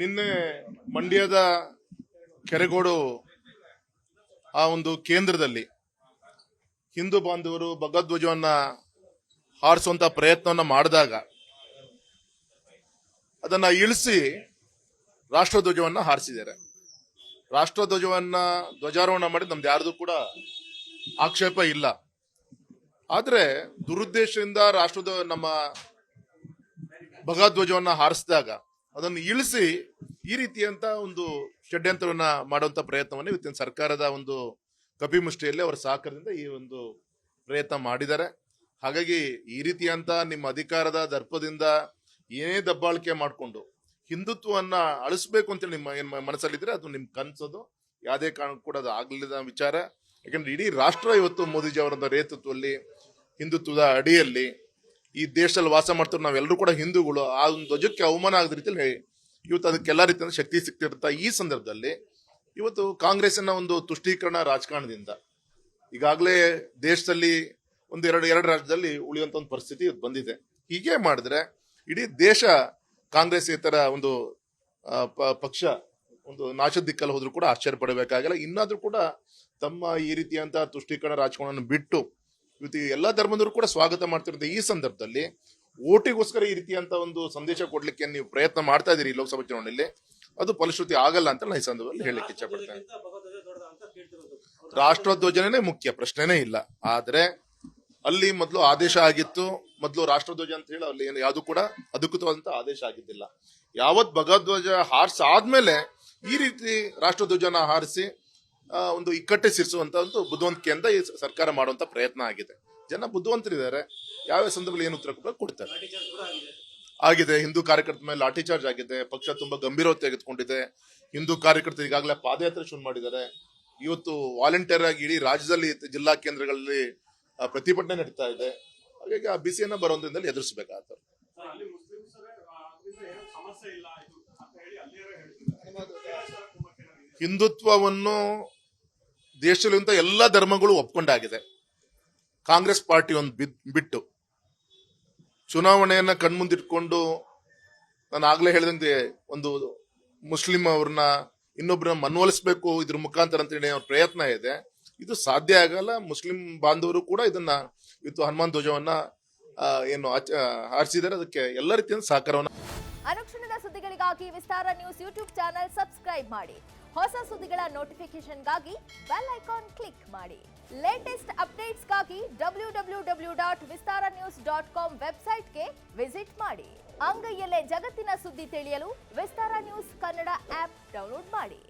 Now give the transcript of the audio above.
ನಿನ್ನೆ ಮಂಡ್ಯದ ಕೆರೆಗೋಡು ಆ ಒಂದು ಕೇಂದ್ರದಲ್ಲಿ ಹಿಂದೂ ಬಾಂಧವರು ಭಗವಧ್ವಜವನ್ನ ಹಾರಿಸುವಂತ ಪ್ರಯತ್ನವನ್ನ ಮಾಡಿದಾಗ ಅದನ್ನ ಇಳಿಸಿ ರಾಷ್ಟ್ರಧ್ವಜವನ್ನ ಹಾರಿಸಿದ್ದಾರೆ. ರಾಷ್ಟ್ರಧ್ವಜವನ್ನ ಧ್ವಜಾರೋಹಣ ಮಾಡಿ ನಮ್ದು ಯಾರ್ದು ಕೂಡ ಆಕ್ಷೇಪ ಇಲ್ಲ. ಆದ್ರೆ ದುರುದ್ದೇಶದಿಂದ ನಮ್ಮ ಭಗವಧ್ವಜವನ್ನ ಹಾರಿಸಿದಾಗ ಅದನ್ನು ಇಳಿಸಿ ಈ ರೀತಿಯಂತ ಒಂದು ಷಡ್ಯಂತ್ರವನ್ನ ಮಾಡುವಂತ ಪ್ರಯತ್ನವನ್ನು ಇವತ್ತಿನ ಸರ್ಕಾರದ ಒಂದು ಕಪಿಮುಷ್ಟಿಯಲ್ಲಿ ಅವರ ಸಹಕಾರದಿಂದ ಈ ಒಂದು ಪ್ರಯತ್ನ ಮಾಡಿದ್ದಾರೆ. ಹಾಗಾಗಿ ಈ ರೀತಿಯಂತ ನಿಮ್ಮ ಅಧಿಕಾರದ ದರ್ಪದಿಂದ ಏನೇ ದಬ್ಬಾಳಿಕೆ ಮಾಡಿಕೊಂಡು ಹಿಂದುತ್ವವನ್ನ ಅಳಿಸ್ಬೇಕು ಅಂತೇಳಿ ನಿಮ್ಮ ಮನಸ್ಸಲ್ಲಿದ್ರೆ ಅದು ನಿಮ್ ಕನ್ಸೋದು. ಯಾವುದೇ ಕಾರಣಕ್ಕೂ ಕೂಡ ಅದು ಆಗ್ಲಿದ ವಿಚಾರ. ಯಾಕಂದ್ರೆ ಇಡೀ ರಾಷ್ಟ್ರ ಇವತ್ತು ಮೋದಿಜಿ ಅವರ ನೇತೃತ್ವದಲ್ಲಿ ಹಿಂದುತ್ವದ ಅಡಿಯಲ್ಲಿ ಈ ದೇಶದಲ್ಲಿ ವಾಸ ಮಾಡ್ತಾರೆ. ನಾವೆಲ್ಲರೂ ಕೂಡ ಹಿಂದೂಗಳು. ಆ ಒಂದು ಧ್ವಜಕ್ಕೆ ಅವಮಾನ ಆಗದ ರೀತಿಯಲ್ಲಿ ಇವತ್ತು ಅದಕ್ಕೆಲ್ಲ ರೀತಿಯ ಶಕ್ತಿ ಸಿಗ್ತಿರುತ್ತ. ಈ ಸಂದರ್ಭದಲ್ಲಿ ಇವತ್ತು ಕಾಂಗ್ರೆಸ್ನ ಒಂದು ತುಷ್ಟೀಕರಣ ರಾಜಕಾರಣದಿಂದ ಈಗಾಗಲೇ ದೇಶದಲ್ಲಿ ಎರಡು ರಾಜ್ಯದಲ್ಲಿ ಉಳಿಯುವಂತ ಒಂದು ಪರಿಸ್ಥಿತಿ ಬಂದಿದೆ. ಹೀಗೆ ಮಾಡಿದ್ರೆ ಇಡೀ ದೇಶ ಕಾಂಗ್ರೆಸ್ಸೇತರ ಒಂದು ಪಕ್ಷ ಒಂದು ನಾಶದ ದಿಕ್ಕಲ್ಲಿ ಹೋದ್ರೂ ಕೂಡ ಆಶ್ಚರ್ಯ ಪಡಬೇಕಾಗಿಲ್ಲ. ಇನ್ನಾದ್ರೂ ಕೂಡ ತಮ್ಮ ಈ ರೀತಿಯಂತ ತುಷ್ಟೀಕರಣ ರಾಜಕಾರಣವನ್ನು ಬಿಟ್ಟು ಇವತ್ತು ಎಲ್ಲಾ ಧರ್ಮದವರು ಕೂಡ ಸ್ವಾಗತ ಮಾಡ್ತಿರೋದು. ಈ ಸಂದರ್ಭದಲ್ಲಿ ಓಟಿಗೋಸ್ಕರ ಈ ರೀತಿಯಂತ ಒಂದು ಸಂದೇಶ ಕೊಡ್ಲಿಕ್ಕೆ ನೀವು ಪ್ರಯತ್ನ ಮಾಡ್ತಾ ಇದೀರಿ ಲೋಕಸಭಾ ಚುನಾವಣೆಯಲ್ಲಿ, ಅದು ಫಲಶ್ರುತಿ ಆಗಲ್ಲ ಅಂತ ನಾನು ಈ ಸಂದರ್ಭದಲ್ಲಿ ಹೇಳಲಿಕ್ಕೆ ಇಚ್ಛೆ ಪಡ್ತೇನೆ. ರಾಷ್ಟ್ರಧ್ವಜನೇ ಮುಖ್ಯ, ಪ್ರಶ್ನೆನೇ ಇಲ್ಲ. ಆದ್ರೆ ಅಲ್ಲಿ ಮೊದಲು ಆದೇಶ ಆಗಿತ್ತು. ಮೊದಲು ರಾಷ್ಟ್ರಧ್ವಜ ಅಂತ ಹೇಳಿ ಅಲ್ಲಿ ಯಾವುದು ಕೂಡ ಅಧಿಕೃತವಾದಂತ ಆದೇಶ ಆಗಿದ್ದಿಲ್ಲ. ಯಾವತ್ ಭಗವಧ್ವಜ ಆದ್ಮೇಲೆ ಈ ರೀತಿ ರಾಷ್ಟ್ರಧ್ವಜನ ಹಾರಿಸಿ ಒಂದು ಇಕ್ಕಟ್ಟೆ ಸಿರಿಸುವಂತ ಒಂದು ಬುದ್ಧಿವಂತಿಕೆಯಿಂದ ಈ ಸರ್ಕಾರ ಮಾಡುವಂತ ಪ್ರಯತ್ನ ಆಗಿದೆ. ಜನ ಬುದ್ಧಿವಂತರಿದ್ದಾರೆ. ಯಾವ ಸಂದರ್ಭದಲ್ಲಿ ಏನು ಉತ್ತರ ಕೊಡ್ತಾರೆ. ಆಗಿದೆ. ಹಿಂದೂ ಕಾರ್ಯಕರ್ತರ ಮೇಲೆ ಲಾಠಿ ಚಾರ್ಜ್ ಆಗಿದೆ. ಪಕ್ಷ ತುಂಬಾ ಗಂಭೀರವಾಗಿ ತೆಗೆದುಕೊಂಡಿದೆ. ಹಿಂದೂ ಕಾರ್ಯಕರ್ತರು ಈಗಾಗಲೇ ಪಾದಯಾತ್ರೆ ಶುರು ಮಾಡಿದ್ದಾರೆ. ಇವತ್ತು ವಾಲಂಟಿಯರ್ ಆಗಿ ಇಡೀ ರಾಜ್ಯದಲ್ಲಿ ಜಿಲ್ಲಾ ಕೇಂದ್ರಗಳಲ್ಲಿ ಪ್ರತಿಭಟನೆ ನಡೀತಾ ಇದೆ. ಹಾಗಾಗಿ ಆ ಬಿಸಿಯನ್ನ ಬರೋದ್ರಿಂದ ಎದುರಿಸಬೇಕಾಗ್ತದೆ. ಹಿಂದುತ್ವವನ್ನು ದೇಶದಲ್ಲಿಂತ ಎಲ್ಲಾ ಧರ್ಮಗಳು ಒಪ್ಕೊಂಡಾಗಿದೆ. ಕಾಂಗ್ರೆಸ್ ಪಾರ್ಟಿ ಒಂದು ಬಿಟ್ಟು ಚುನಾವಣೆಯನ್ನ ಕಣ್ಮುಂದಿಟ್ಕೊಂಡು ನಾನು ಆಗ್ಲೇ ಹೇಳಿದಂತೆ ಒಂದು ಮುಸ್ಲಿಂ ಅವ್ರನ್ನ ಇನ್ನೊಬ್ಬರನ್ನ ಮನವೊಲಿಸಬೇಕು ಇದ್ರ ಮುಖಾಂತರ ಅಂತ ಹೇಳಿ ಅವ್ರ ಪ್ರಯತ್ನ ಇದೆ. ಇದು ಸಾಧ್ಯ ಆಗಲ್ಲ. ಮುಸ್ಲಿಂ ಬಾಂಧವರು ಕೂಡ ಇದನ್ನ ಇವತ್ತು ಹನುಮಾನ್ ಧ್ವಜವನ್ನ ಏನು ಹಾರಿಸಿದ್ದಾರೆ. ಅದಕ್ಕೆ ಎಲ್ಲ ರೀತಿಯ ಸಹಕಾರವನ್ನು. ಅನುಕ್ಷಣದ ಸುದ್ದಿಗಳಿಗಾಗಿ ವಿಸ್ತಾರ ನ್ಯೂಸ್ ಯೂಟ್ಯೂಬ್ ಚಾನೆಲ್ ಸಬ್ಸ್ಕ್ರೈಬ್ ಮಾಡಿ. ಹೊಸ ಸುದ್ದಿಗಳ ನೋಟಿಫಿಕೇಶನ್ಗಾಗಿ ಬೆಲ್ ಐಕಾನ್ ಕ್ಲಿಕ್ ಮಾಡಿ. ಲೇಟೆಸ್ಟ್ ಅಪ್ಡೇಟ್ಸ್ಗಾಗಿ www.vistaranews.com ವೆಬ್ಸೈಟ್ಗೆ ವಿಸಿಟ್ ಮಾಡಿ. ಅಂಗೈಯಲ್ಲೇ ಜಗತ್ತಿನ ಸುದ್ದಿ ತಿಳಿಯಲು ವಿಸ್ತಾರ ನ್ಯೂಸ್ ಕನ್ನಡ ಆಪ್ ಡೌನ್ಲೋಡ್ ಮಾಡಿ.